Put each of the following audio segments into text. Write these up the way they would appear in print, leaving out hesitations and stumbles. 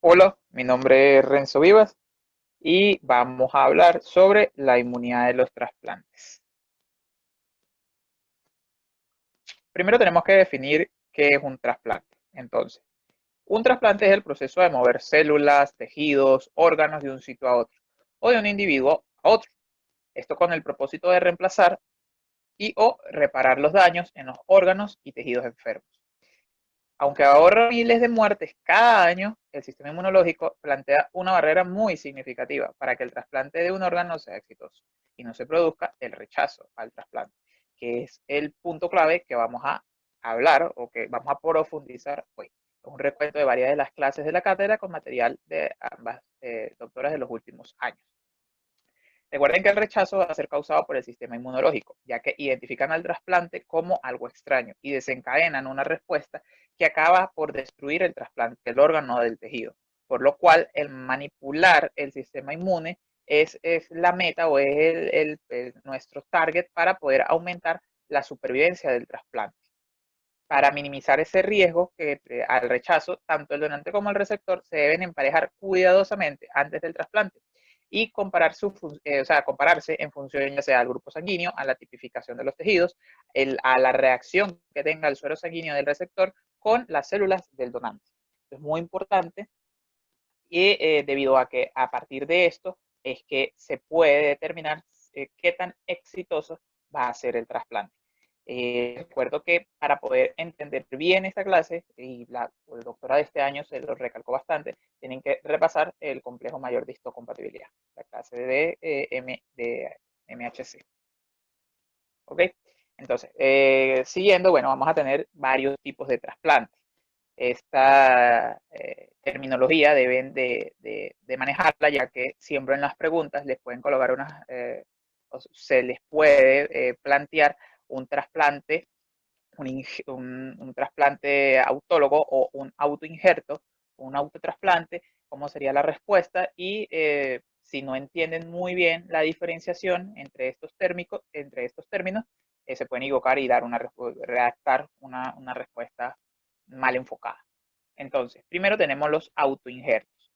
Hola, mi nombre es Renzo Vivas y vamos a hablar sobre la inmunidad de los trasplantes. Primero tenemos que definir qué es un trasplante. Entonces, un trasplante es el proceso de mover células, tejidos, órganos de un sitio a otro o de un individuo a otro. Esto con el propósito de reemplazar y o reparar los daños en los órganos y tejidos enfermos. Aunque ahorra miles de muertes cada año, el sistema inmunológico plantea una barrera muy significativa para que el trasplante de un órgano sea exitoso y no se produzca el rechazo al trasplante, que es el punto clave que vamos a hablar o que vamos a profundizar hoy. Es un recuento de varias de las clases de la cátedra con material de ambas doctoras de los últimos años. Recuerden que el rechazo va a ser causado por el sistema inmunológico, ya que identifican al trasplante como algo extraño y desencadenan una respuesta que acaba por destruir el trasplante del órgano o del tejido. Por lo cual, el manipular el sistema inmune es la meta o es nuestro target para poder aumentar la supervivencia del trasplante. Para minimizar ese riesgo al rechazo, tanto el donante como el receptor se deben emparejar cuidadosamente antes del trasplante y compararse en función ya sea al grupo sanguíneo, a la tipificación de los tejidos, a la reacción que tenga el suero sanguíneo del receptor con las células del donante. Es muy importante y debido a que a partir de esto es que se puede determinar qué tan exitoso va a ser el trasplante. Recuerdo que para poder entender bien esta clase, y la doctora de este año se lo recalcó bastante, tienen que repasar el complejo mayor de histocompatibilidad, la clase de MHC. ¿Ok? Entonces, siguiendo, bueno, vamos a tener varios tipos de trasplantes. Esta terminología deben de manejarla, ya que siempre en las preguntas les pueden colocar se les puede plantear un trasplante, un trasplante autólogo o un autoinjerto, un autotrasplante, cómo sería la respuesta y si no entienden muy bien la diferenciación entre estos términos, se pueden equivocar y redactar una respuesta mal enfocada. Entonces, primero tenemos los autoinjertos.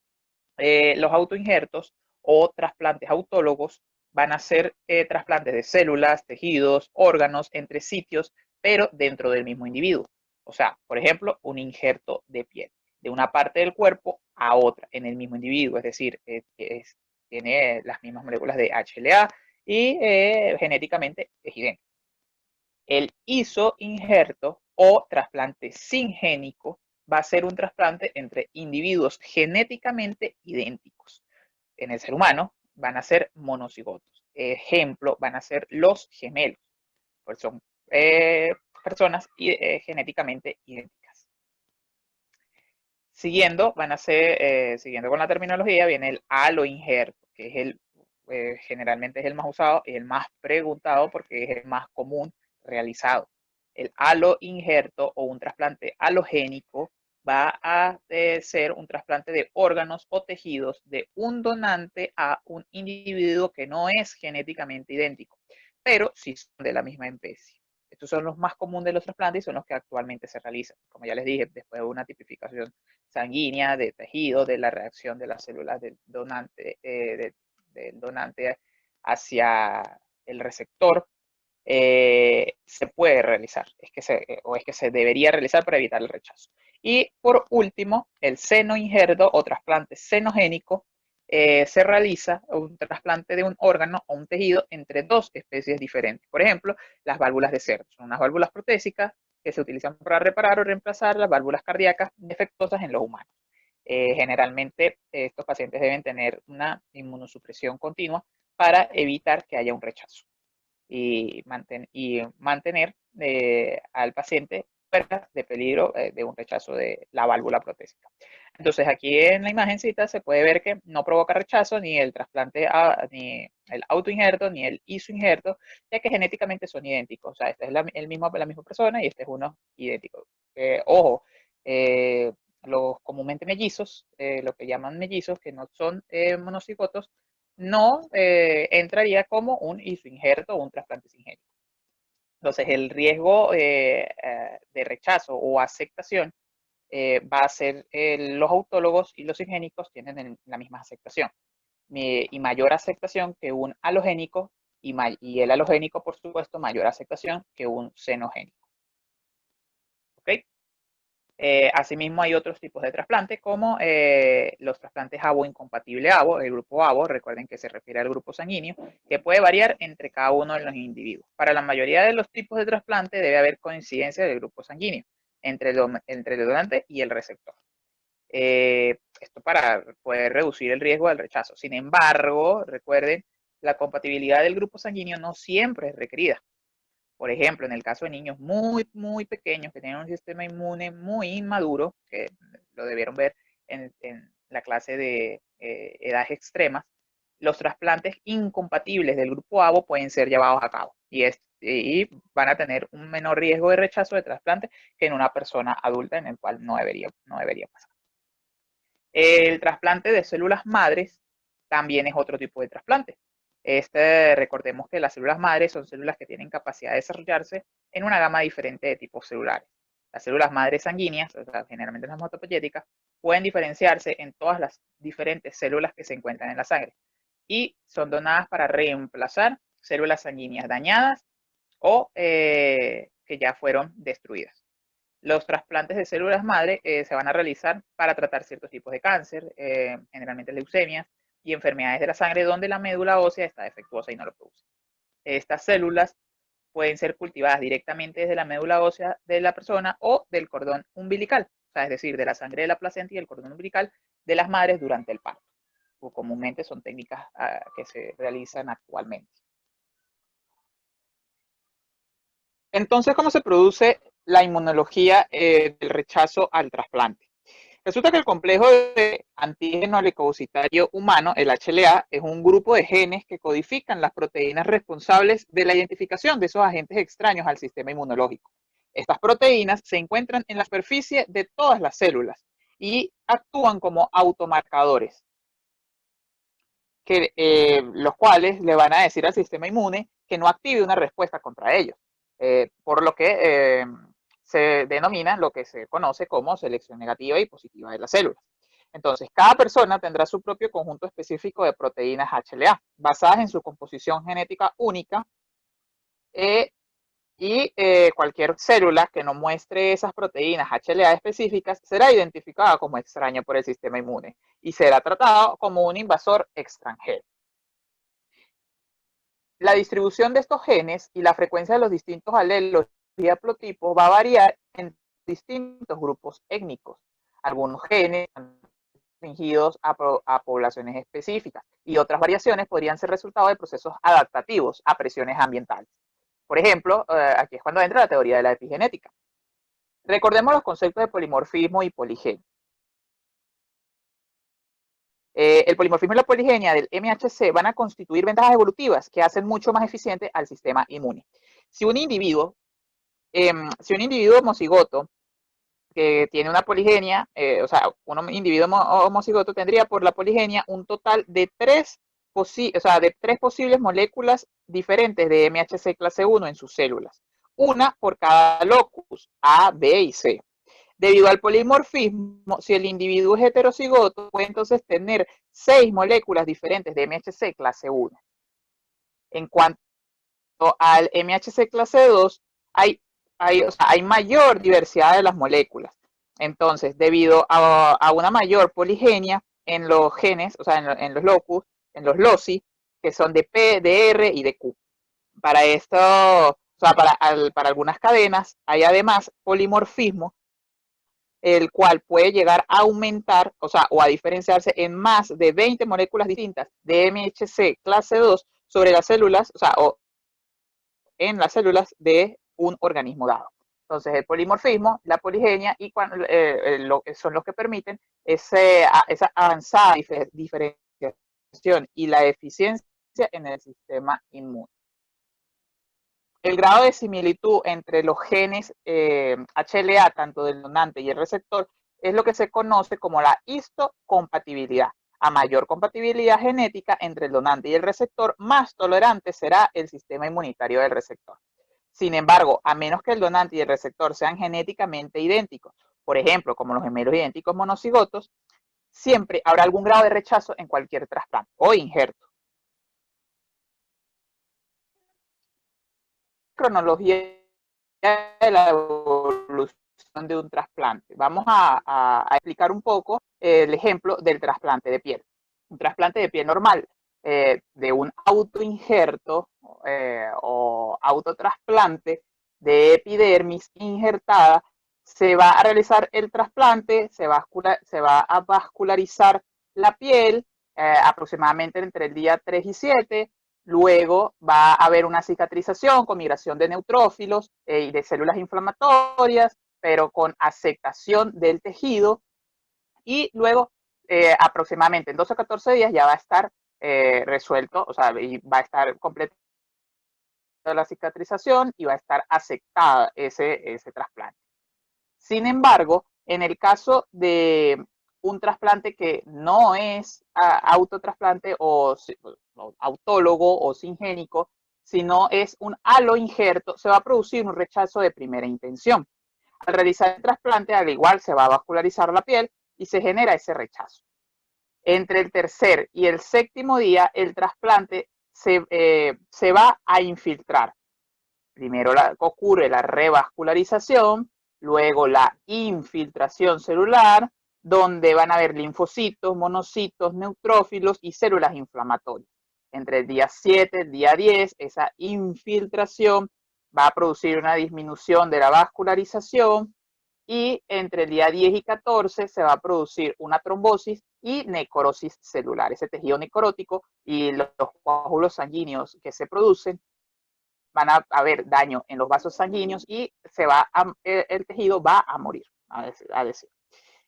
Los autoinjertos o trasplantes autólogos van a ser trasplantes de células, tejidos, órganos entre sitios, pero dentro del mismo individuo. O sea, por ejemplo, un injerto de piel, de una parte del cuerpo a otra en el mismo individuo, es decir, tiene las mismas moléculas de HLA y genéticamente es idéntico. El isoinjerto o trasplante singénico va a ser un trasplante entre individuos genéticamente idénticos. En el ser humano van a ser monocigotos. Ejemplo, van a ser los gemelos, pues son personas genéticamente idénticas. Siguiendo con la terminología, viene el aloinjerto, que es generalmente es el más usado y el más preguntado porque es el más común realizado. El aloinjerto o un trasplante halogénico va a ser un trasplante de órganos o tejidos de un donante a un individuo que no es genéticamente idéntico, pero sí son de la misma especie. Estos son los más comunes de los trasplantes y son los que actualmente se realizan. Como ya les dije, después de una tipificación sanguínea, de tejido, de la reacción de las células del donante hacia el receptor, se puede realizar, es que se debería realizar para evitar el rechazo. Y por último, el senoinjerto o trasplante senogénico se realiza un trasplante de un órgano o un tejido entre dos especies diferentes. Por ejemplo, las válvulas de cerdo son unas válvulas protésicas que se utilizan para reparar o reemplazar las válvulas cardíacas defectuosas en los humanos. Generalmente estos pacientes deben tener una inmunosupresión continua para evitar que haya un rechazo y mantener al paciente fuera de peligro de un rechazo de la válvula protésica. Entonces aquí en la imagencita se puede ver que no provoca rechazo ni el trasplante, ni el autoinjerto, ni el isoinjerto, ya que genéticamente son idénticos. O sea, esta es la misma persona y este es uno idéntico. Ojo, los comúnmente mellizos, lo que llaman mellizos, que no son monocigotos, no entraría como un isoinjerto o un trasplante singénico. Entonces, el riesgo de rechazo o aceptación va a ser los autólogos y los sigénicos tienen la misma aceptación y mayor aceptación que un halogénico y el halogénico, por supuesto, mayor aceptación que un xenogénico. ¿Ok? Asimismo, hay otros tipos de trasplantes como los trasplantes AVO incompatible AVO, el grupo AVO, recuerden que se refiere al grupo sanguíneo, que puede variar entre cada uno de los individuos. Para la mayoría de los tipos de trasplante debe haber coincidencia del grupo sanguíneo entre el donante y el receptor. Esto para poder reducir el riesgo del rechazo. Sin embargo, recuerden, la compatibilidad del grupo sanguíneo no siempre es requerida. Por ejemplo, en el caso de niños muy pequeños que tienen un sistema inmune muy inmaduro, que lo debieron ver en la clase de edades extremas, los trasplantes incompatibles del grupo AVO pueden ser llevados a cabo y van a tener un menor riesgo de rechazo de trasplante que en una persona adulta, en el cual no debería pasar. El trasplante de células madres también es otro tipo de trasplante. Recordemos que las células madres son células que tienen capacidad de desarrollarse en una gama diferente de tipos celulares. Las células madres sanguíneas, o sea, generalmente las hematopoyéticas, pueden diferenciarse en todas las diferentes células que se encuentran en la sangre y son donadas para reemplazar células sanguíneas dañadas o que ya fueron destruidas. Los trasplantes de células madre se van a realizar para tratar ciertos tipos de cáncer, generalmente leucemias y enfermedades de la sangre donde la médula ósea está defectuosa y no lo produce. Estas células pueden ser cultivadas directamente desde la médula ósea de la persona o del cordón umbilical, o sea, es decir, de la sangre de la placenta y el cordón umbilical de las madres durante el parto. O comúnmente son técnicas que se realizan actualmente. Entonces, ¿cómo se produce la inmunología del rechazo al trasplante? Resulta que el complejo de antígeno leucocitario humano, el HLA, es un grupo de genes que codifican las proteínas responsables de la identificación de esos agentes extraños al sistema inmunológico. Estas proteínas se encuentran en la superficie de todas las células y actúan como automarcadores, los cuales le van a decir al sistema inmune que no active una respuesta contra ellos, por lo que se denomina lo que se conoce como selección negativa y positiva de las células. Entonces, cada persona tendrá su propio conjunto específico de proteínas HLA, basadas en su composición genética única, y cualquier célula que no muestre esas proteínas HLA específicas será identificada como extraña por el sistema inmune y será tratado como un invasor extranjero. La distribución de estos genes y la frecuencia de los distintos alelos y haplotipos va a variar en distintos grupos étnicos. Algunos genes están restringidos a poblaciones específicas y otras variaciones podrían ser resultado de procesos adaptativos a presiones ambientales. Por ejemplo, aquí es cuando entra la teoría de la epigenética. Recordemos los conceptos de polimorfismo y poligenia. El polimorfismo y la poligenia del MHC van a constituir ventajas evolutivas que hacen mucho más eficiente al sistema inmune. Si un individuo homocigoto que tiene una poligenia, o sea, un individuo homocigoto tendría por la poligenia un total de tres posibles moléculas diferentes de MHC clase 1 en sus células, una por cada locus A, B y C. Debido al polimorfismo, si el individuo es heterocigoto, puede entonces tener 6 moléculas diferentes de MHC clase 1. En cuanto al MHC clase 2, hay mayor diversidad de las moléculas. Entonces, debido a una mayor poligenia en los genes, o sea, en los locus, en los loci, que son de P, de R y de Q. Para esto, o sea, para algunas cadenas, hay además polimorfismo, el cual puede llegar a aumentar, o a diferenciarse en más de 20 moléculas distintas de MHC clase 2 sobre las células, o en las células de un organismo dado. Entonces, el polimorfismo, la poligenia son los que permiten esa avanzada diferenciación y la eficiencia en el sistema inmune. El grado de similitud entre los genes HLA, tanto del donante y el receptor, es lo que se conoce como la histocompatibilidad. A mayor compatibilidad genética entre el donante y el receptor, más tolerante será el sistema inmunitario del receptor. Sin embargo, a menos que el donante y el receptor sean genéticamente idénticos, por ejemplo, como los gemelos idénticos monocigotos, siempre habrá algún grado de rechazo en cualquier trasplante o injerto. Cronología de la evolución de un trasplante. Vamos a explicar un poco el ejemplo del trasplante de piel. Un trasplante de piel normal de un autoinjerto o autotrasplante de epidermis injertada, se va a realizar el trasplante, se va a vascularizar la piel aproximadamente entre el día 3 y 7. Luego va a haber una cicatrización con migración de neutrófilos y de células inflamatorias, pero con aceptación del tejido. Y luego, aproximadamente en 12 a 14 días ya va a estar resuelto, o sea, y va a estar completa la cicatrización y va a estar aceptada ese trasplante. Sin embargo, en el caso de un trasplante que no es autotrasplante o autólogo o singénico, sino es un aloinjerto, se va a producir un rechazo de primera intención. Al realizar el trasplante, al igual se va a vascularizar la piel y se genera ese rechazo. Entre el tercer y el séptimo día, el trasplante se va a infiltrar. Primero ocurre la revascularización, luego la infiltración celular, donde van a haber linfocitos, monocitos, neutrófilos y células inflamatorias. Entre el día 7 y el día 10, esa infiltración va a producir una disminución de la vascularización y entre el día 10 y 14 se va a producir una trombosis y necrosis celular. Ese tejido necrótico y los coágulos sanguíneos que se producen van a haber daño en los vasos sanguíneos y el tejido va a morir, a decir.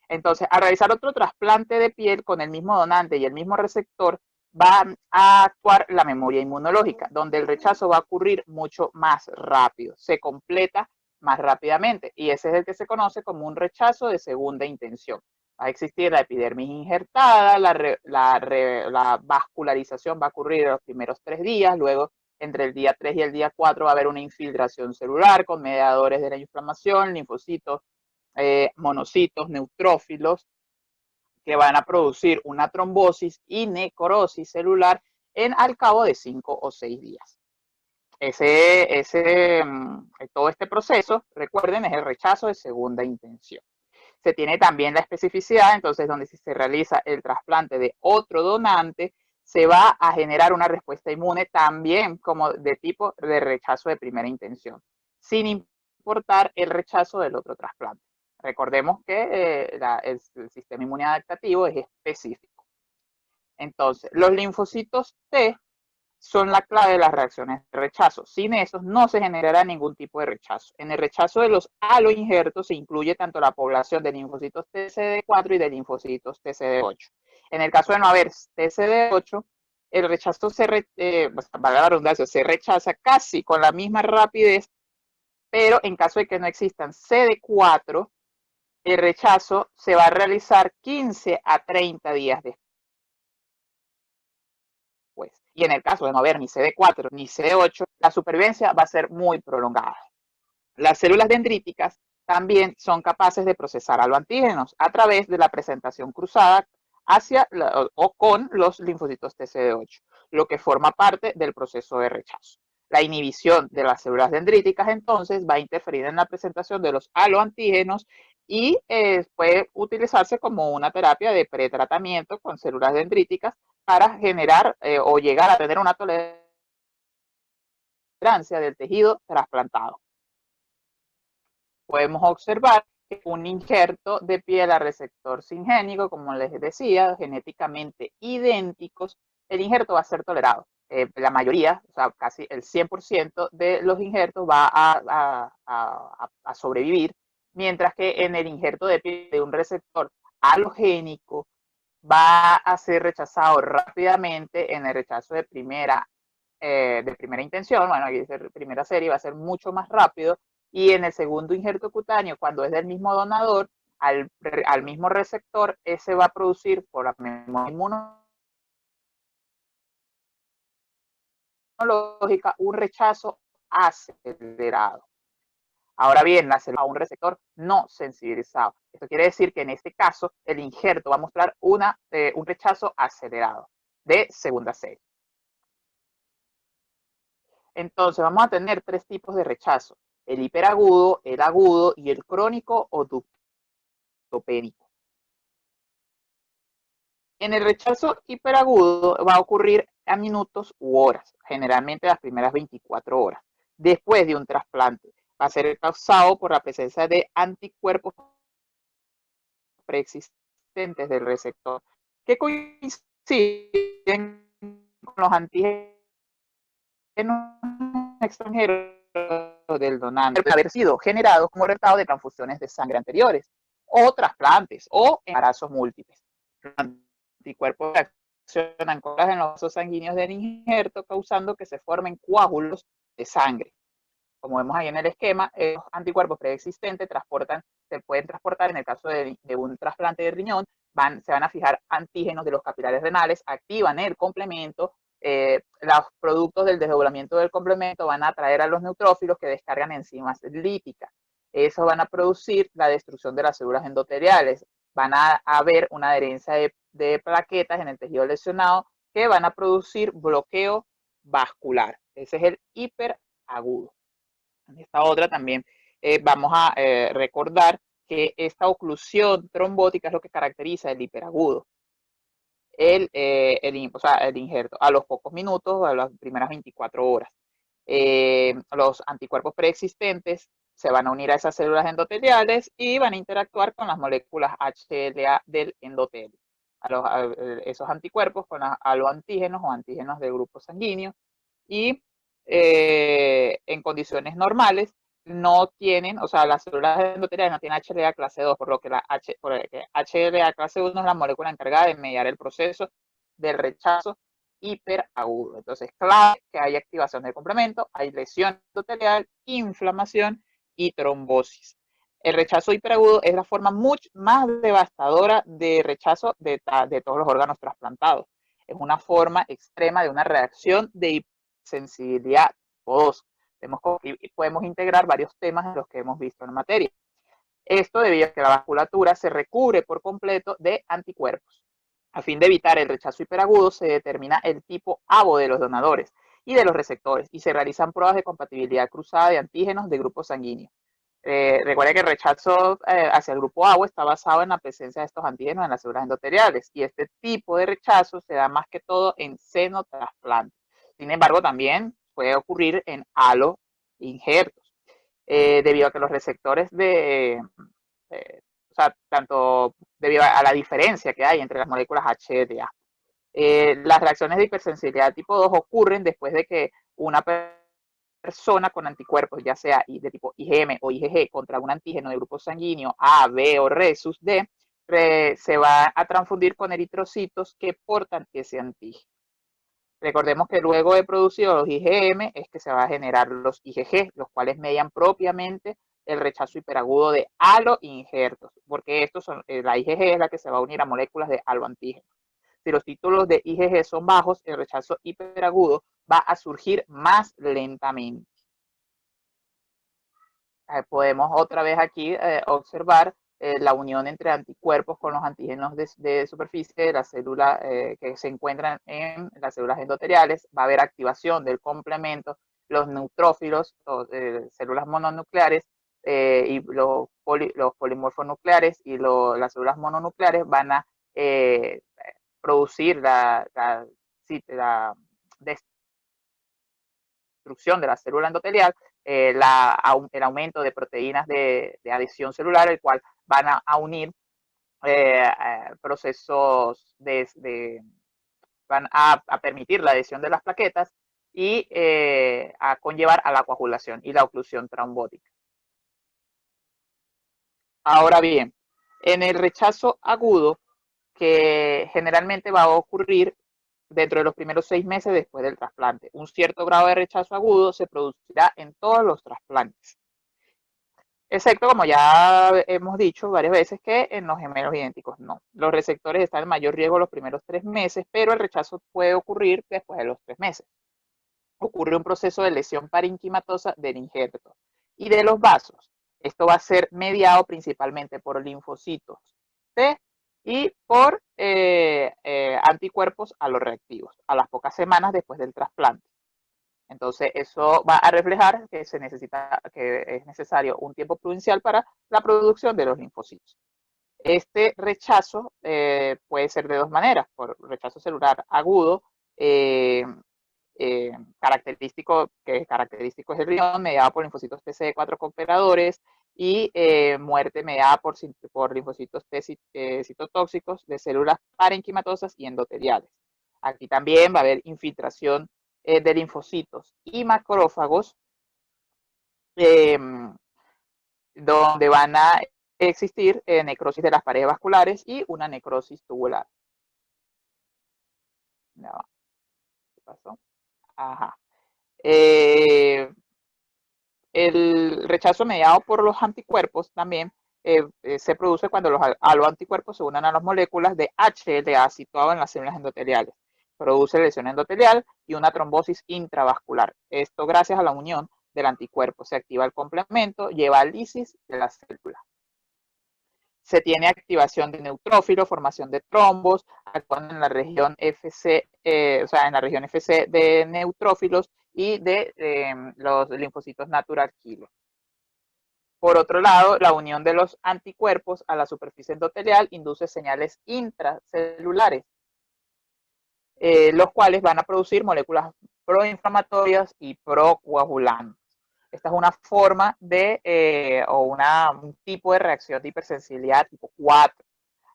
Entonces, al realizar otro trasplante de piel con el mismo donante y el mismo receptor, va a actuar la memoria inmunológica, donde el rechazo va a ocurrir mucho más rápido, se completa más rápidamente, y ese es el que se conoce como un rechazo de segunda intención. Va a existir la epidermis injertada, la vascularización va a ocurrir en los primeros 3 días, luego entre el día 3 y el día 4 va a haber una infiltración celular con mediadores de la inflamación, linfocitos, monocitos, neutrófilos, que van a producir una trombosis y necrosis celular al cabo de 5 o 6 días. Todo este proceso, recuerden, es el rechazo de segunda intención. Se tiene también la especificidad, entonces, donde si se realiza el trasplante de otro donante, se va a generar una respuesta inmune también como de tipo de rechazo de primera intención, sin importar el rechazo del otro trasplante. Recordemos que el sistema inmune adaptativo es específico. Entonces, los linfocitos T son la clave de las reacciones de rechazo. Sin esos no se generará ningún tipo de rechazo. En el rechazo de los aloinjertos se incluye tanto la población de linfocitos TCD4 y de linfocitos TCD8. En el caso de no haber TCD8, el rechazo valga la redundancia, se rechaza casi con la misma rapidez, pero en caso de que no existan CD4, el rechazo se va a realizar 15 a 30 días después. Y en el caso de no haber ni CD4 ni CD8, la supervivencia va a ser muy prolongada. Las células dendríticas también son capaces de procesar aloantígenos a través de la presentación cruzada o con los linfocitos TCD8, lo que forma parte del proceso de rechazo. La inhibición de las células dendríticas entonces va a interferir en la presentación de los aloantígenos y puede utilizarse como una terapia de pretratamiento con células dendríticas para generar o llegar a tener una tolerancia del tejido trasplantado. Podemos observar que un injerto de piel a receptor singénico, como les decía, genéticamente idénticos, el injerto va a ser tolerado. La mayoría, o sea, casi el 100% de los injertos va a sobrevivir, mientras que en el injerto de piel de un receptor halogénico va a ser rechazado rápidamente en el rechazo de primera intención. Bueno, aquí es primera serie, va a ser mucho más rápido, y en el segundo injerto cutáneo, cuando es del mismo donador, al mismo receptor, ese va a producir por la memoria inmunológica un rechazo acelerado. Ahora bien, la célula a un receptor no sensibilizado. Esto quiere decir que en este caso el injerto va a mostrar un rechazo acelerado de segunda serie. Entonces vamos a tener tres tipos de rechazo: el hiperagudo, el agudo y el crónico o ductopénico. En el rechazo hiperagudo va a ocurrir a minutos u horas, generalmente las primeras 24 horas, después de un trasplante. Va a ser causado por la presencia de anticuerpos preexistentes del receptor que coinciden con los antígenos extranjeros del donante, haber sido generados como resultado de transfusiones de sangre anteriores, o trasplantes, o embarazos múltiples. Los anticuerpos reaccionan con las en los vasos sanguíneos del injerto, causando que se formen coágulos de sangre. Como vemos ahí en el esquema, los anticuerpos preexistentes se pueden transportar en el caso de un trasplante de riñón, se van a fijar antígenos de los capilares renales, activan el complemento, los productos del desdoblamiento del complemento van a atraer a los neutrófilos que descargan enzimas lípicas. Eso van a producir la destrucción de las células endoteliales, van a haber una adherencia de plaquetas en el tejido lesionado que van a producir bloqueo vascular. Ese es el hiperagudo. En esta otra también vamos a recordar que esta oclusión trombótica es lo que caracteriza el hiperagudo. O sea, el injerto a los pocos minutos, a las primeras 24 horas. Los anticuerpos preexistentes se van a unir a esas células endoteliales y van a interactuar con las moléculas HLA del endotelio. Esos anticuerpos con aloantígenos o antígenos del grupo sanguíneo y en condiciones normales no tienen, o sea, las células endoteliales no tienen HLA clase 2, por lo que HLA clase 1 es la molécula encargada de mediar el proceso del rechazo hiperagudo. Entonces, clave que hay activación del complemento, hay lesión endotelial, inflamación y trombosis. El rechazo hiperagudo es la forma mucho más devastadora de rechazo de todos los órganos trasplantados. Es una forma extrema de una reacción de sensibilidad podosa. Podemos integrar varios temas en los que hemos visto en materia. Esto debido a que la vasculatura se recubre por completo de anticuerpos. A fin de evitar el rechazo hiperagudo, se determina el tipo ABO de los donadores y de los receptores y se realizan pruebas de compatibilidad cruzada de antígenos de grupos sanguíneos. Recuerda que el rechazo hacia el grupo ABO está basado en la presencia de estos antígenos en las células endoteliales y este tipo de rechazo se da más que todo en senotrasplante. Sin embargo, también puede ocurrir en aloinjertos, debido a que los receptores o sea, tanto debido a la diferencia que hay entre las moléculas HLA. Las reacciones de hipersensibilidad tipo 2 ocurren después de que una persona con anticuerpos, ya sea de tipo IgM o IgG, contra un antígeno de grupo sanguíneo A, B o Rhesus D, se va a transfundir con eritrocitos que portan ese antígeno. Recordemos que luego de producido los IgM es que se va a generar los IgG, los cuales median propiamente el rechazo hiperagudo de aloinjertos, porque la IgG es la que se va a unir a moléculas de aloantígenos. Si los títulos de IgG son bajos, el rechazo hiperagudo va a surgir más lentamente. Podemos otra vez aquí observar la unión entre anticuerpos con los antígenos de superficie de la célula que se encuentran en las células endoteliales. Va a haber activación del complemento, los neutrófilos, células mononucleares y los polimorfos nucleares y las células mononucleares van a producir la destrucción de la célula endotelial, el aumento de proteínas de adhesión celular, el cual van a unir procesos van a permitir la adhesión de las plaquetas y a conllevar a la coagulación y la oclusión trombótica. Ahora bien, en el rechazo agudo, que generalmente va a ocurrir dentro de los primeros 6 meses después del trasplante. Un cierto grado de rechazo agudo se producirá en todos los trasplantes, excepto, como ya hemos dicho varias veces, que en los gemelos idénticos no. Los receptores están en mayor riesgo los primeros 3 meses, pero el rechazo puede ocurrir después de los 3 meses. Ocurre un proceso de lesión parenquimatosa del injerto. y de los vasos. Esto va a ser mediado principalmente por linfocitos T y por anticuerpos aloreactivos a las pocas semanas después del trasplante. Entonces, eso va a reflejar que que es necesario un tiempo prudencial para la producción de los linfocitos. Este rechazo puede ser de dos maneras, por rechazo celular agudo, característico es el riñón, mediado por linfocitos TCD4 cooperadores y muerte mediada por linfocitos T citotóxicos de células parenquimatosas y endoteliales. Aquí también va a haber infiltración de linfocitos y macrófagos, donde van a existir necrosis de las paredes vasculares y una necrosis tubular. No. ¿Qué pasó? Ajá. El rechazo mediado por los anticuerpos también se produce cuando los aloanticuerpos se unen a las moléculas de HLA situado en las células endoteliales. Produce lesión endotelial y una trombosis intravascular. Esto gracias a la unión del anticuerpo. Se activa el complemento, lleva a lisis de la célula. Se tiene activación de neutrófilos, formación de trombos, actúan en la región FC, o sea, en la región FC de neutrófilos y de los linfocitos natural killer. Por otro lado, la unión de los anticuerpos a la superficie endotelial induce señales intracelulares, los cuales van a producir moléculas proinflamatorias y procoagulantes. Esta es una forma de, un tipo de reacción de hipersensibilidad tipo 4.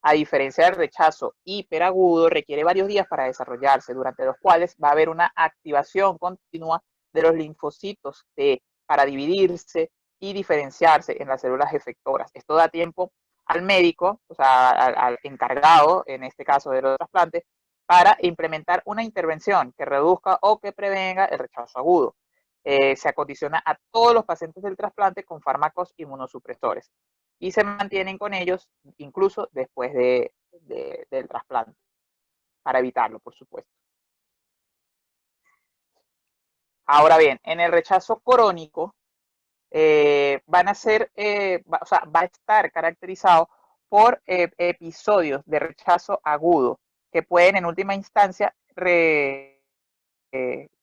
A diferencia del rechazo hiperagudo, requiere varios días para desarrollarse, durante los cuales va a haber una activación continua de los linfocitos T para dividirse y diferenciarse en las células efectoras. Esto da tiempo al médico, o sea, al encargado, en este caso de los trasplantes, para implementar una intervención que reduzca o que prevenga el rechazo agudo. Se acondiciona a todos los pacientes del trasplante con fármacos inmunosupresores y se mantienen con ellos incluso después del trasplante, para evitarlo, por supuesto. Ahora bien, en el rechazo crónico va a estar caracterizado por episodios de rechazo agudo que pueden en última instancia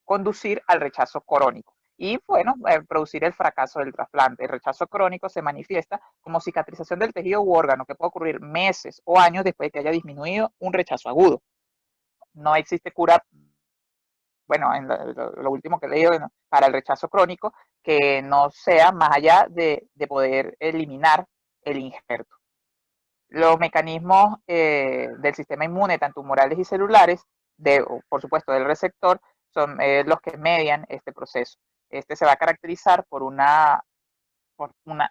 conducir al rechazo crónico y, bueno, producir el fracaso del trasplante. El rechazo crónico se manifiesta como cicatrización del tejido u órgano que puede ocurrir meses o años después de que haya disminuido un rechazo agudo. No existe cura, bueno, en lo último que he leído, para el rechazo crónico que no sea más allá de poder eliminar el injerto. Los mecanismos del sistema inmune, tanto tumorales y celulares, por supuesto del receptor, son los que median este proceso. Este se va a caracterizar por una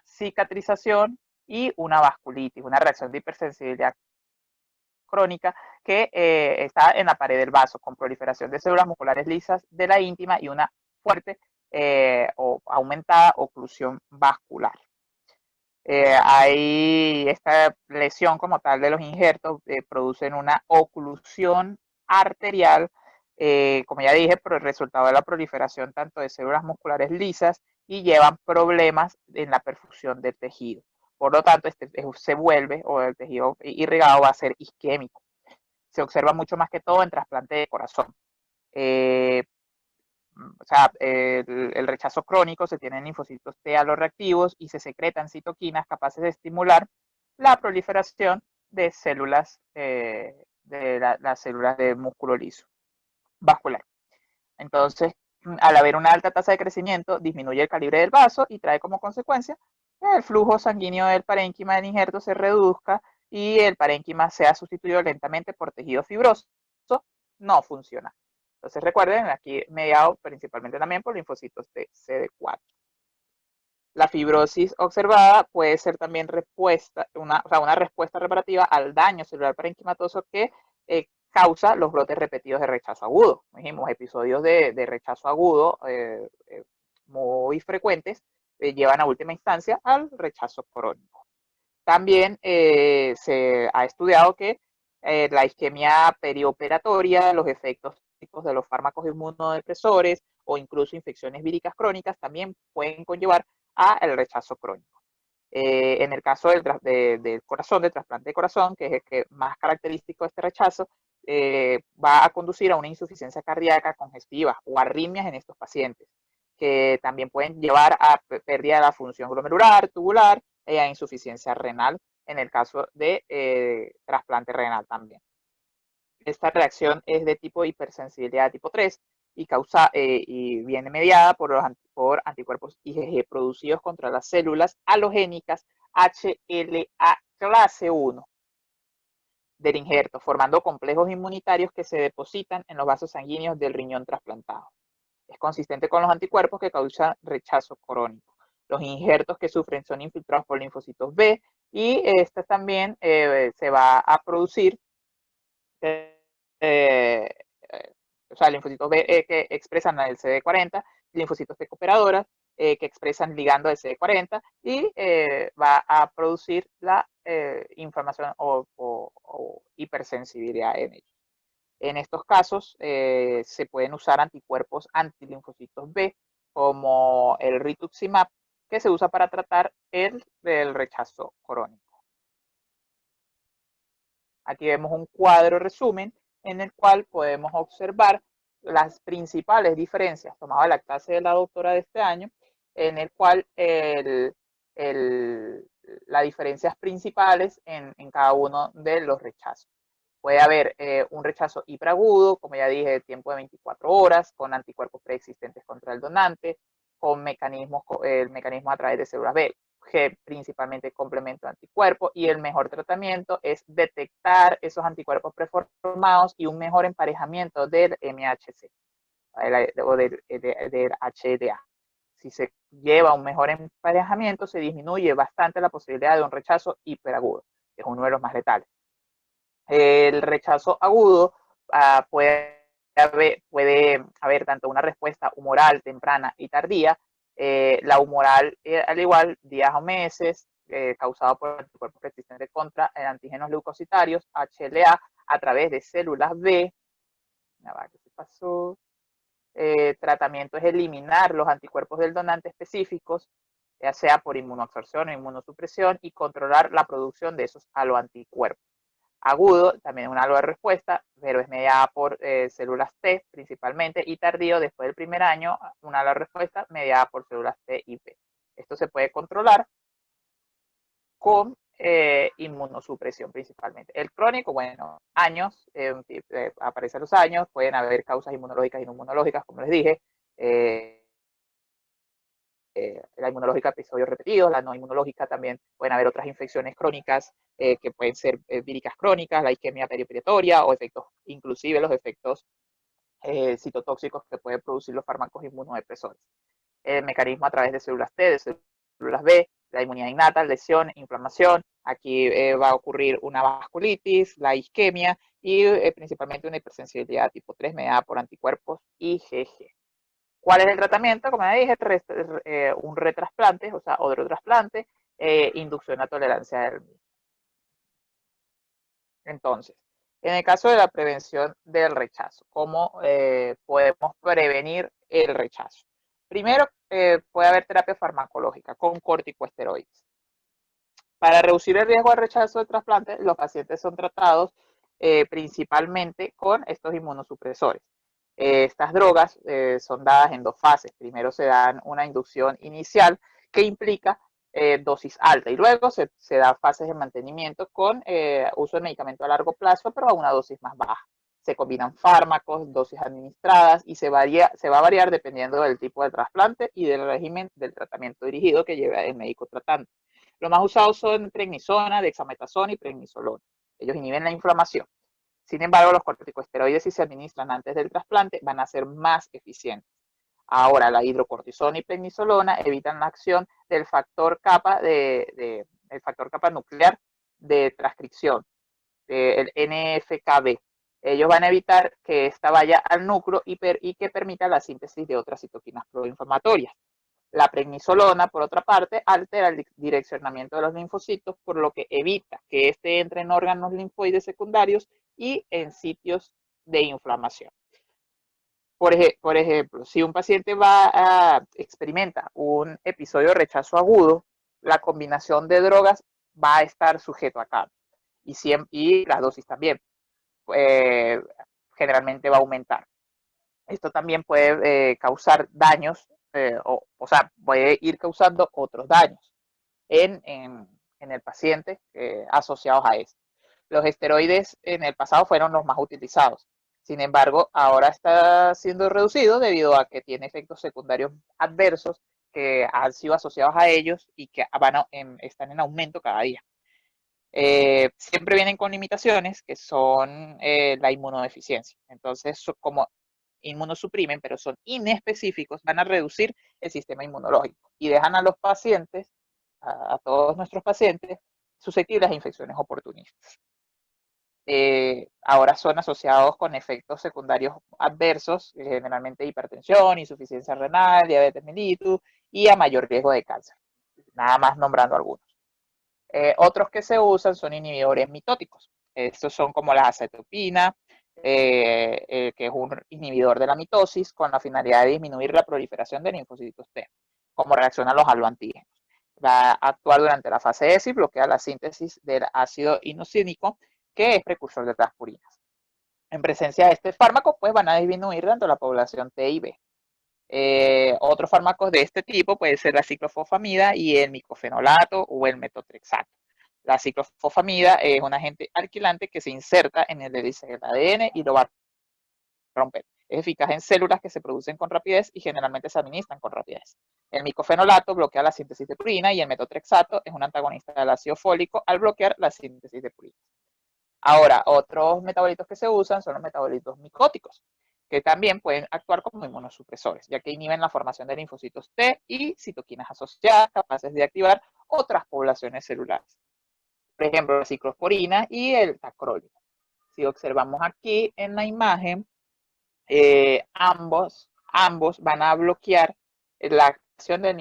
cicatrización y una vasculitis, una reacción de hipersensibilidad crónica que está en la pared del vaso, con proliferación de células musculares lisas de la íntima y una fuerte o aumentada oclusión vascular. Ahí esta lesión como tal de los injertos producen una oclusión arterial, como ya dije, por el resultado de la proliferación tanto de células musculares lisas y llevan problemas en la perfusión del tejido. Por lo tanto, se vuelve, o el tejido irrigado va a ser isquémico. Se observa mucho más que todo en trasplante de corazón. O sea, el rechazo crónico se tienen linfocitos T aloreactivos y se secretan citoquinas capaces de estimular la proliferación de células, las células de músculo liso vascular. Entonces, al haber una alta tasa de crecimiento, disminuye el calibre del vaso y trae como consecuencia que el flujo sanguíneo del parénquima del injerto se reduzca y el parénquima sea sustituido lentamente por tejido fibroso. No funciona. Entonces recuerden, aquí mediado principalmente también por linfocitos de CD4. La fibrosis observada puede ser también una respuesta reparativa al daño celular parenquimatoso que causa los brotes repetidos de rechazo agudo. Dijimos, episodios de rechazo agudo muy frecuentes llevan a última instancia al rechazo crónico. También se ha estudiado que la isquemia perioperatoria, los efectos de los fármacos inmunodepresores o incluso infecciones víricas crónicas también pueden conllevar a el rechazo crónico. En el caso del corazón, del trasplante de corazón, que es el que más característico de este rechazo, va a conducir a una insuficiencia cardíaca congestiva o arritmias en estos pacientes, que también pueden llevar a pérdida de la función glomerular, tubular y a insuficiencia renal en el caso de trasplante renal también. Esta reacción es de tipo hipersensibilidad tipo 3 y, y viene mediada por anticuerpos IgG producidos contra las células halogénicas HLA clase 1 del injerto, formando complejos inmunitarios que se depositan en los vasos sanguíneos del riñón trasplantado. Es consistente con los anticuerpos que causan rechazo crónico. Los injertos que sufren son infiltrados por linfocitos B y esta también se va a producir o sea, linfocitos B que expresan el CD40, linfocitos T cooperadoras que expresan ligando el CD40 y va a producir la inflamación o hipersensibilidad en ellos. En estos casos se pueden usar anticuerpos antilinfocitos B como el rituximab que se usa para tratar el rechazo crónico. Aquí vemos un cuadro resumen en el cual podemos observar las principales diferencias, tomado de la clase de la doctora de este año, en el cual las diferencias principales en cada uno de los rechazos. Puede haber un rechazo hiperagudo, como ya dije, de tiempo de 24 horas, con anticuerpos preexistentes contra el donante, con el mecanismo a través de células B, que principalmente complemento anticuerpo, y el mejor tratamiento es detectar esos anticuerpos preformados y un mejor emparejamiento del MHC o del HLA. Si se lleva un mejor emparejamiento, se disminuye bastante la posibilidad de un rechazo hiperagudo, que es uno de los más letales. El rechazo agudo puede haber tanto una respuesta humoral temprana y tardía. La humoral, al igual, días o meses, causado por anticuerpos resistentes contra antígenos leucocitarios, HLA, a través de células B. ¿Qué se pasó? Tratamiento es eliminar los anticuerpos del donante específicos, ya sea por inmunoabsorción o inmunosupresión, y controlar la producción de esos haloanticuerpos. Agudo, también es una halo de respuesta, pero es mediada por células T principalmente, y tardío, después del primer año, una halo de respuesta mediada por células T y B. Esto se puede controlar con inmunosupresión principalmente. El crónico, bueno, años, aparecen los años, pueden haber causas inmunológicas y no inmunológicas, como les dije, la inmunológica episodios repetidos, la no inmunológica también pueden haber otras infecciones crónicas que pueden ser víricas crónicas, la isquemia perioperatoria o efectos, inclusive los efectos citotóxicos que pueden producir los fármacos inmunodepresores. El mecanismo a través de células T, de células B, la inmunidad innata, lesión, inflamación. Aquí va a ocurrir una vasculitis, la isquemia y principalmente una hipersensibilidad tipo 3 mediada por anticuerpos IgG. ¿Cuál es el tratamiento? Como ya dije, un retrasplante, o sea, otro trasplante, inducción a tolerancia del mismo. Entonces, en el caso de la prevención del rechazo, ¿cómo podemos prevenir el rechazo? Primero, puede haber terapia farmacológica con corticosteroides. Para reducir el riesgo de rechazo de trasplante, los pacientes son tratados principalmente con estos inmunosupresores. Estas drogas son dadas en dos fases. Primero se dan una inducción inicial que implica dosis alta y luego se da fases de mantenimiento con uso de medicamento a largo plazo, pero a una dosis más baja. Se combinan fármacos, dosis administradas y se va a variar dependiendo del tipo de trasplante y del régimen del tratamiento dirigido que lleve el médico tratante. Los más usados son prednisona, dexametasona y prednisolona. Ellos inhiben la inflamación. Sin embargo, los corticosteroides, si se administran antes del trasplante, van a ser más eficientes. Ahora, la hidrocortisona y prednisolona evitan la acción del factor kappa, el factor kappa nuclear de transcripción, el NFKB. Ellos van a evitar que esta vaya al núcleo y que permita la síntesis de otras citoquinas proinflamatorias. La prednisolona, por otra parte, altera el direccionamiento de los linfocitos, por lo que evita que éste entre en órganos linfoides secundarios y en sitios de inflamación. Por ejemplo, si un paciente experimenta un episodio de rechazo agudo, la combinación de drogas va a estar sujeto a cambio y las dosis también. eh, Generalmente va a aumentar. Esto también puede causar daños, o sea, puede ir causando otros daños en el paciente asociados a esto. Los esteroides en el pasado fueron los más utilizados. Sin embargo, ahora está siendo reducido debido a que tiene efectos secundarios adversos que han sido asociados a ellos y que están en aumento cada día. Siempre vienen con limitaciones que son la inmunodeficiencia. Entonces, como inmunosuprimen, pero son inespecíficos, van a reducir el sistema inmunológico y dejan a los pacientes, a todos nuestros pacientes, susceptibles a infecciones oportunistas. Ahora son asociados con efectos secundarios adversos, generalmente hipertensión, insuficiencia renal, diabetes mellitus y a mayor riesgo de cáncer. Nada más nombrando algunos. Otros que se usan son inhibidores mitóticos. Estos son como la acetopina, que es un inhibidor de la mitosis con la finalidad de disminuir la proliferación de linfocitos T, como reacciona a los haloantígenos. Va a actuar durante la fase ESI, bloquea la síntesis del ácido inosínico, que es precursor de transpurinas. En presencia de este fármaco, pues van a disminuir tanto la población T y B. Otros fármacos de este tipo pueden ser la ciclofosfamida y el micofenolato o el metotrexato. La ciclofosfamida es un agente alquilante que se inserta en el hélice del ADN y lo va a romper. Es eficaz en células que se producen con rapidez y generalmente se administran con rapidez. El micofenolato bloquea la síntesis de purina y el metotrexato es un antagonista del ácido fólico al bloquear la síntesis de purina. Ahora, otros metabolitos que se usan son los metabolitos micóticos, que también pueden actuar como inmunosupresores, ya que inhiben la formación de linfocitos T y citoquinas asociadas capaces de activar otras poblaciones celulares. Por ejemplo, la ciclosporina y el tacrolimus. Si observamos aquí en la imagen, ambos van a bloquear la acción de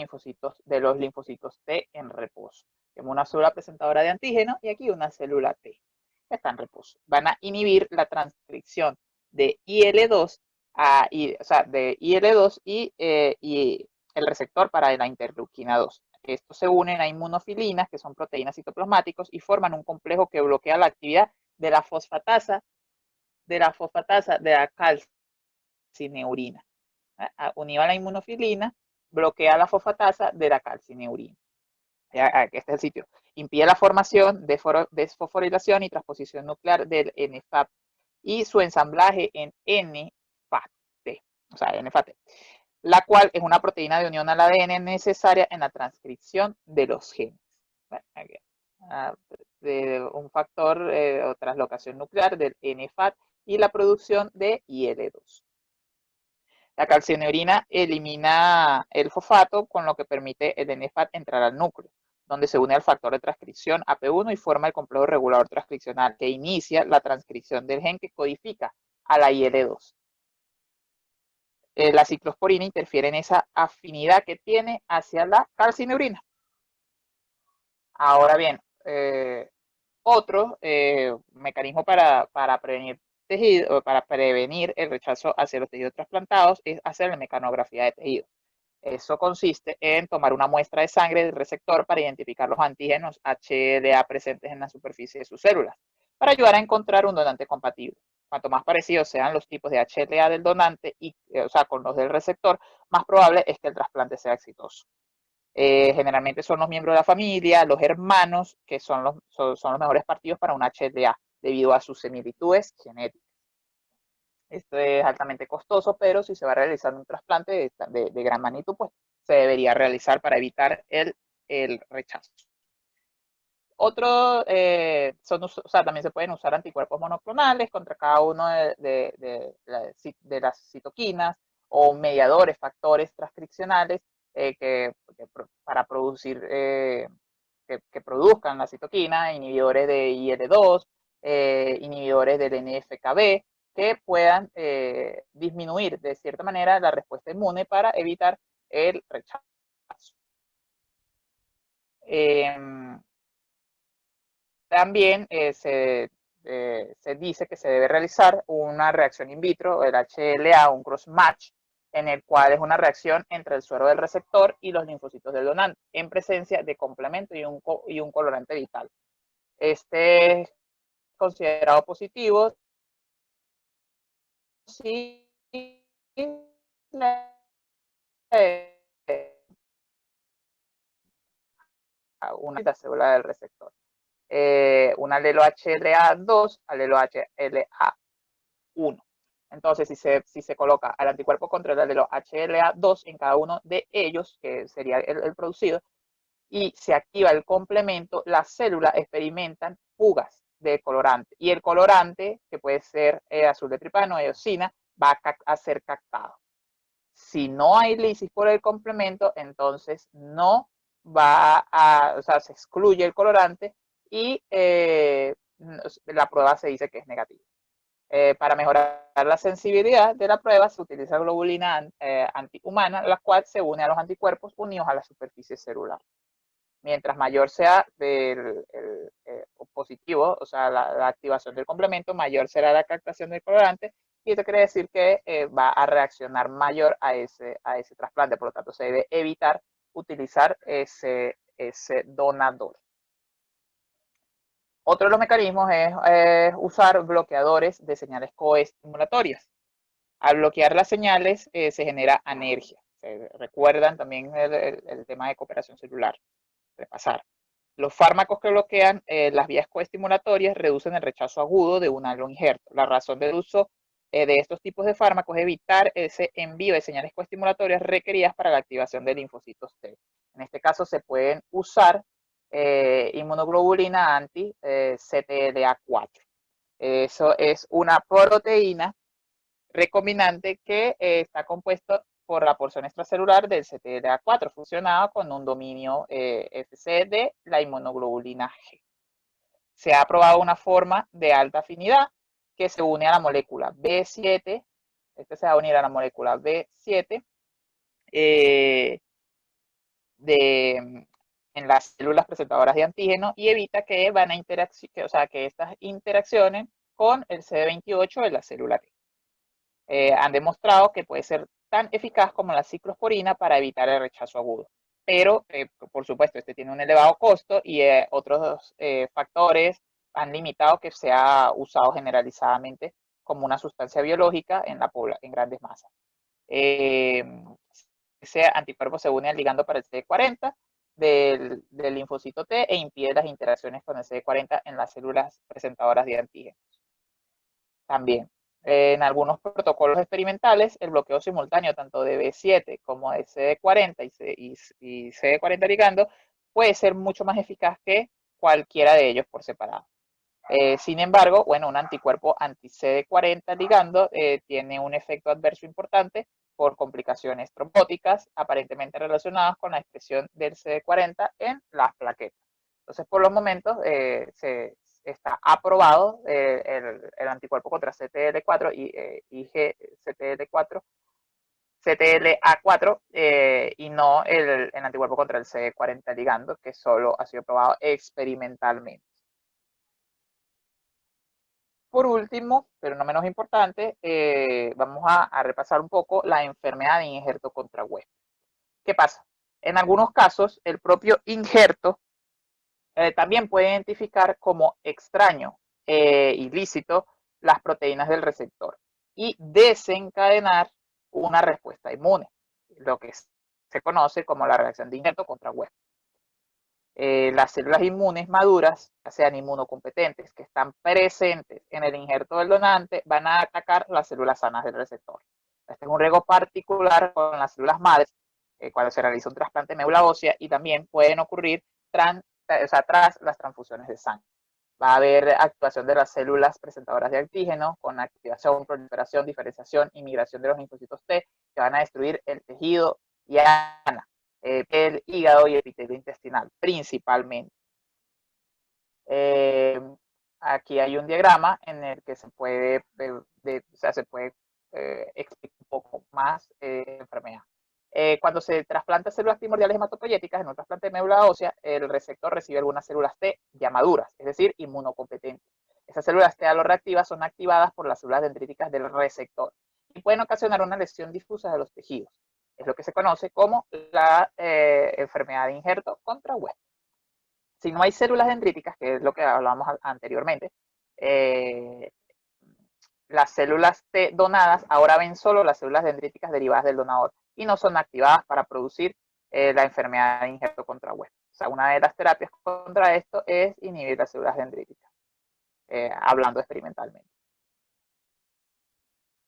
los linfocitos T en reposo. Tenemos una célula presentadora de antígeno y aquí una célula T que está en reposo. Van a inhibir la transcripción de IL-2 y el receptor para la interleuquina 2. Estos se unen a inmunofilinas, que son proteínas citoplasmáticos, y forman un complejo que bloquea la actividad de la fosfatasa de la calcineurina. Unida a la inmunofilina, bloquea la fosfatasa de la calcineurina. Aquí está el sitio. Impide la formación, desfosforilación y transposición nuclear del NFAT y su ensamblaje en NFAT, o sea, NFAT, la cual es una proteína de unión al ADN necesaria en la transcripción de los genes. Bueno, aquí, de un factor o translocación nuclear del NFAT y la producción de IL-2. La calcineurina elimina el fosfato, con lo que permite el NFAT entrar al núcleo, donde se une al factor de transcripción AP1 y forma el complejo regulador transcripcional que inicia la transcripción del gen que codifica a la IL-2. La ciclosporina interfiere en esa afinidad que tiene hacia la calcineurina. Ahora bien, otro mecanismo para prevenir para prevenir el rechazo hacia los tejidos trasplantados es hacer la mecanografía de tejidos. Eso consiste en tomar una muestra de sangre del receptor para identificar los antígenos HLA presentes en la superficie de sus células, para ayudar a encontrar un donante compatible. Cuanto más parecidos sean los tipos de HLA del donante, o sea, con los del receptor, más probable es que el trasplante sea exitoso. Generalmente son los miembros de la familia, los hermanos, que son los mejores partidos para un HLA, debido a sus similitudes genéticas. Esto es altamente costoso, pero si se va a realizar un trasplante de gran magnitud, pues se debería realizar para evitar el rechazo. También se pueden usar anticuerpos monoclonales contra cada uno de las citoquinas o mediadores, factores transcripcionales para producir, que produzcan la citoquina, inhibidores de IL-2, inhibidores del NF-κB, que puedan disminuir de cierta manera la respuesta inmune para evitar el rechazo. También se dice que se debe realizar una reacción in vitro, el HLA, un cross-match, en el cual es una reacción entre el suero del receptor y los linfocitos del donante, en presencia de complemento y un colorante vital. Este es considerado positivo si una célula del receptor. Un alelo HLA2, alelo HLA1. Entonces, si se coloca al anticuerpo contra el alelo HLA2 en cada uno de ellos, que sería el producido, y se activa el complemento, las células experimentan fugas de colorante. Y el colorante, que puede ser azul de tripano, eosina, va a ser captado. Si no hay lisis por el complemento, entonces no va a, o sea, se excluye el colorante y la prueba se dice que es negativa. Para mejorar la sensibilidad de la prueba se utiliza globulina antihumana, la cual se une a los anticuerpos unidos a la superficie celular. Mientras mayor sea el positivo, o sea, la activación del complemento, mayor será la captación del colorante, y esto quiere decir que va a reaccionar mayor a ese trasplante. Por lo tanto, se debe evitar utilizar ese donador. Otro de los mecanismos es usar bloqueadores de señales coestimulatorias. Al bloquear las señales se genera anergia. Recuerdan también el tema de cooperación celular. Repasar. Los fármacos que bloquean las vías coestimulatorias reducen el rechazo agudo de un halo injerto. La razón del uso de estos tipos de fármacos es evitar ese envío de señales coestimulatorias requeridas para la activación de linfocitos T. En este caso se pueden usar inmunoglobulina anti-CTLA4. Eso es una proteína recombinante que está compuesto por la porción extracelular del CTLA4 fusionado con un dominio FC de la inmunoglobulina G. Se ha probado una forma de alta afinidad que se une a la molécula B7, se va a unir a la molécula B7 en las células presentadoras de antígeno y evita que van a que estas interaccionen con el CD28 de la célula T. Han demostrado que puede ser tan eficaz como la ciclosporina para evitar el rechazo agudo. Pero, por supuesto, este tiene un elevado costo y otros factores han limitado que sea usado generalizadamente como una sustancia biológica en grandes masas. Ese anticuerpo se une al ligando para el CD40 del linfocito T e impide las interacciones con el CD40 en las células presentadoras de antígenos. También, en algunos protocolos experimentales, el bloqueo simultáneo tanto de B7 como de CD40 y CD40 ligando puede ser mucho más eficaz que cualquiera de ellos por separado. Sin embargo, bueno, un anticuerpo anti-CD40 ligando tiene un efecto adverso importante por complicaciones trombóticas aparentemente relacionadas con la expresión del CD40 en las plaquetas. Entonces, por los momentos, está aprobado el anticuerpo contra CTL4 y IgCTL4, CTLA4 y no el anticuerpo contra el CD40 ligando, que solo ha sido probado experimentalmente. Por último, pero no menos importante, vamos a repasar un poco la enfermedad de injerto contra huésped. ¿Qué pasa? En algunos casos, el propio injerto también puede identificar como extraño ilícito las proteínas del receptor y desencadenar una respuesta inmune, lo que se conoce como la reacción de injerto contra huésped. Las células inmunes maduras, ya sean inmunocompetentes, que están presentes en el injerto del donante, van a atacar las células sanas del receptor. Este es un riesgo particular con las células madres cuando se realiza un trasplante de médula ósea y también pueden ocurrir tras las transfusiones de sangre. Va a haber activación de las células presentadoras de antígeno con activación, proliferación, diferenciación y migración de los linfocitos T que van a destruir el tejido diana, el hígado y epitelio intestinal, principalmente. Aquí hay un diagrama en el que se puede, explicar un poco más enfermedad. Cuando se trasplanta células primordiales hematopoyéticas en un trasplante de médula ósea, el receptor recibe algunas células T ya maduras, es decir, inmunocompetentes. Esas células T aloreactivas son activadas por las células dendríticas del receptor y pueden ocasionar una lesión difusa de los tejidos. Es lo que se conoce como la enfermedad de injerto contra huésped. Si no hay células dendríticas, que es lo que hablábamos anteriormente, las células T donadas ahora ven solo las células dendríticas derivadas del donador y no son activadas para producir la enfermedad de injerto contra huésped. O sea, una de las terapias contra esto es inhibir las células dendríticas, hablando experimentalmente.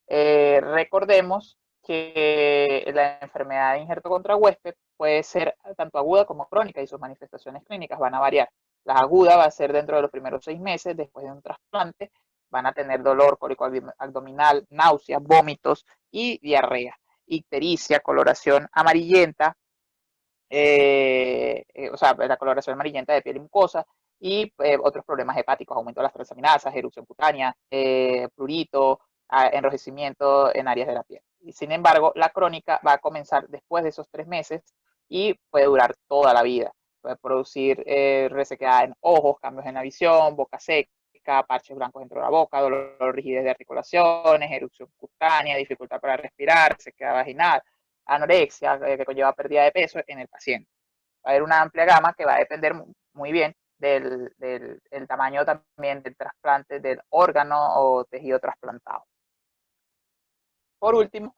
Recordemos que la enfermedad de injerto contra huésped puede ser tanto aguda como crónica y sus manifestaciones clínicas van a variar. La aguda va a ser dentro de los primeros 6 meses después de un trasplante, van a tener dolor cólico abdominal, náuseas, vómitos y diarrea, ictericia, coloración amarillenta, o sea, la coloración amarillenta de piel y mucosa y otros problemas hepáticos, aumento de las transaminasas, erupción cutánea, prurito, enrojecimiento en áreas de la piel. Y sin embargo, la crónica va a comenzar después de esos 3 meses y puede durar toda la vida. Puede producir resequedad en ojos, cambios en la visión, boca seca, parches blancos dentro de la boca, dolor, rigidez de articulaciones, erupción cutánea, dificultad para respirar, sequedad vaginal, anorexia, que conlleva pérdida de peso en el paciente. Va a haber una amplia gama que va a depender muy bien del tamaño también del trasplante del órgano o tejido trasplantado. Por último,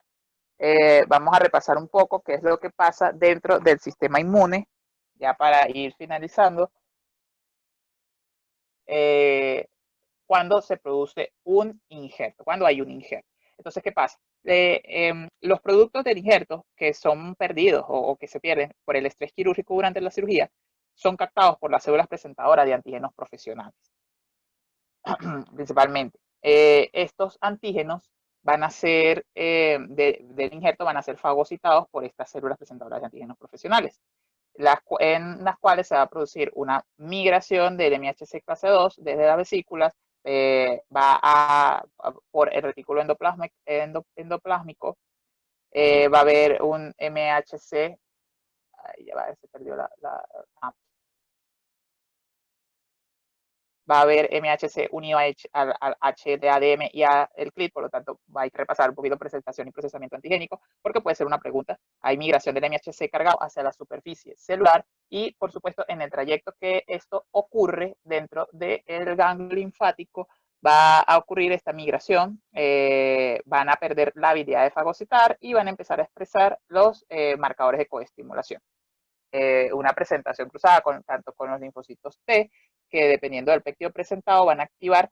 vamos a repasar un poco qué es lo que pasa dentro del sistema inmune, ya para ir finalizando, cuando se produce un injerto, cuando hay un injerto. Entonces, ¿qué pasa? Los productos del injerto que son perdidos o que se pierden por el estrés quirúrgico durante la cirugía son captados por las células presentadoras de antígenos profesionales, principalmente. Estos antígenos van a ser, del injerto van a ser fagocitados por estas células presentadoras de antígenos profesionales, en las cuales se va a producir una migración del MHC clase 2 desde las vesículas, va por el retículo endoplásmico, va a haber un MHC, ya va, se perdió va a haber MHC unido al H de ADM y al CLIT, por lo tanto hay que repasar un poquito presentación y procesamiento antigénico, porque puede ser una pregunta. Hay migración del MHC cargado hacia la superficie celular y, por supuesto, en el trayecto que esto ocurre dentro del ganglio linfático, va a ocurrir esta migración, van a perder la habilidad de fagocitar y van a empezar a expresar los marcadores de coestimulación. Una presentación cruzada tanto con los linfocitos T, que dependiendo del péptido presentado van a activar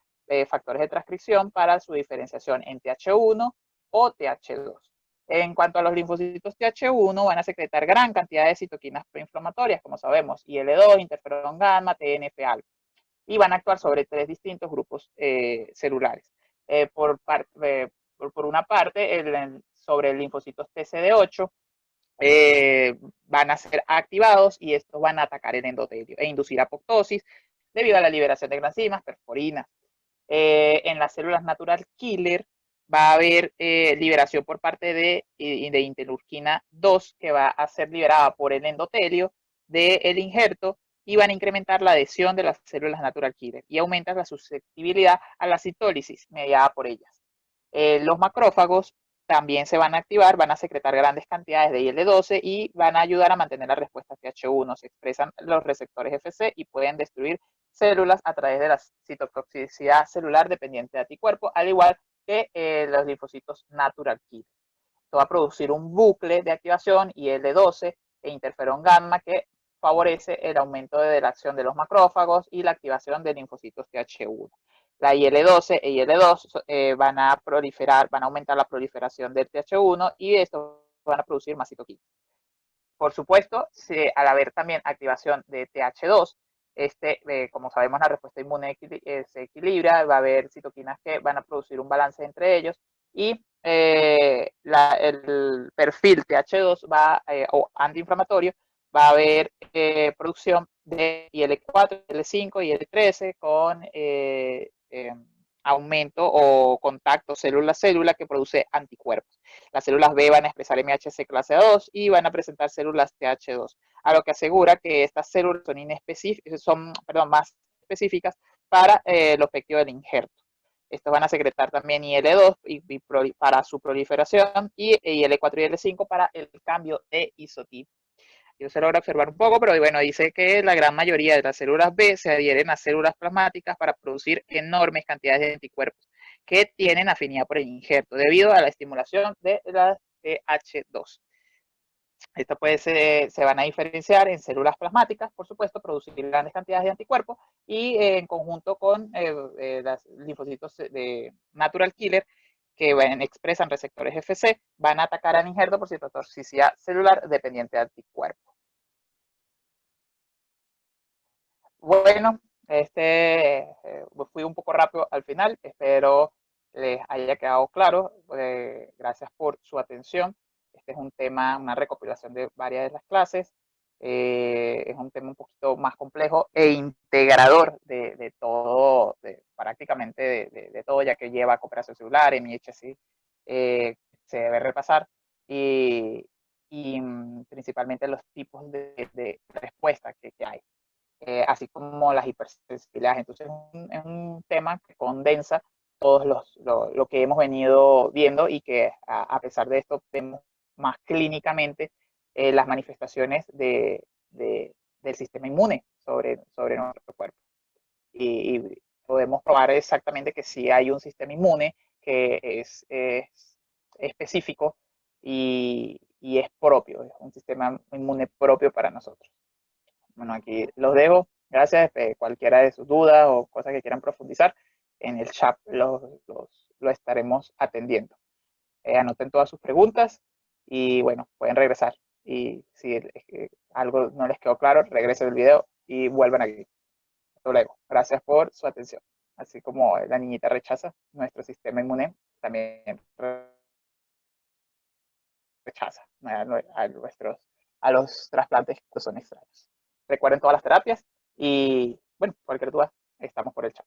factores de transcripción para su diferenciación en TH1 o TH2. En cuanto a los linfocitos TH1, van a secretar gran cantidad de citoquinas proinflamatorias, como sabemos, IL-2, interferón gamma, TNF-alfa, y van a actuar sobre 3 distintos grupos celulares. Por una parte, sobre linfocitos TCD8, van a ser activados y estos van a atacar el endotelio e inducir apoptosis debido a la liberación de enzimas, perforinas. En las células natural killer va a haber liberación por parte de interleuquina 2 que va a ser liberada por el endotelio del injerto y van a incrementar la adhesión de las células natural killer y aumentan la susceptibilidad a la citólisis mediada por ellas. Los macrófagos también se van a activar, van a secretar grandes cantidades de IL-12 y van a ayudar a mantener la respuesta TH1. Se expresan los receptores FC y pueden destruir células a través de la citotoxicidad celular dependiente de anticuerpo, al igual que los linfocitos natural killer. Esto va a producir un bucle de activación IL-12 e interferón gamma que favorece el aumento de la acción de los macrófagos y la activación de linfocitos TH1. La IL-12 e IL-2 van a proliferar, van a aumentar la proliferación del TH1 y esto van a producir más citoquinas. Por supuesto, al haber también activación de TH2, como sabemos, la respuesta inmune se equilibra, va a haber citoquinas que van a producir un balance entre ellos y el perfil TH2 o antiinflamatorio va a haber producción de IL-4, IL-5 y IL-13 con aumento o contacto célula-célula que produce anticuerpos. Las células B van a expresar MHC clase 2 y van a presentar células TH2, a lo que asegura que estas células son más específicas para el objetivo del injerto. Estos van a secretar también IL-2 para su proliferación y IL-4 y IL-5 para el cambio de isotipo. Yo se logra observar un poco, pero bueno, dice que la gran mayoría de las células B se adhieren a células plasmáticas para producir enormes cantidades de anticuerpos que tienen afinidad por el injerto debido a la estimulación de la TH2. Esto se van a diferenciar en células plasmáticas, por supuesto, producir grandes cantidades de anticuerpos y en conjunto con los linfocitos de natural killer que expresan receptores FC, van a atacar al injerto por citotoxicidad celular dependiente de anticuerpos. Bueno, fui un poco rápido al final, espero les haya quedado claro. Gracias por su atención. Este es un tema, una recopilación de varias de las clases. Es un tema un poquito más complejo e integrador de todo, prácticamente de todo, ya que lleva cooperación celular, MHC, se debe repasar. Y principalmente los tipos de respuesta que hay. Así como las hipersensibilidades. Entonces es un tema que condensa todos lo que hemos venido viendo y que a pesar de esto vemos más clínicamente las manifestaciones del sistema inmune sobre nuestro cuerpo. Y podemos probar exactamente que sí hay un sistema inmune que es específico y es propio, es un sistema inmune propio para nosotros. Bueno, aquí los dejo. Gracias. Cualquiera de sus dudas o cosas que quieran profundizar, en el chat lo estaremos atendiendo. Anoten todas sus preguntas y bueno, pueden regresar. Y si algo no les quedó claro, regresen el video y vuelvan aquí. Hasta luego. Gracias por su atención. Así como la niñita rechaza, nuestro sistema inmune también rechaza a los trasplantes que son extraños. Recuerden todas las terapias y, bueno, cualquier duda, estamos por el chat.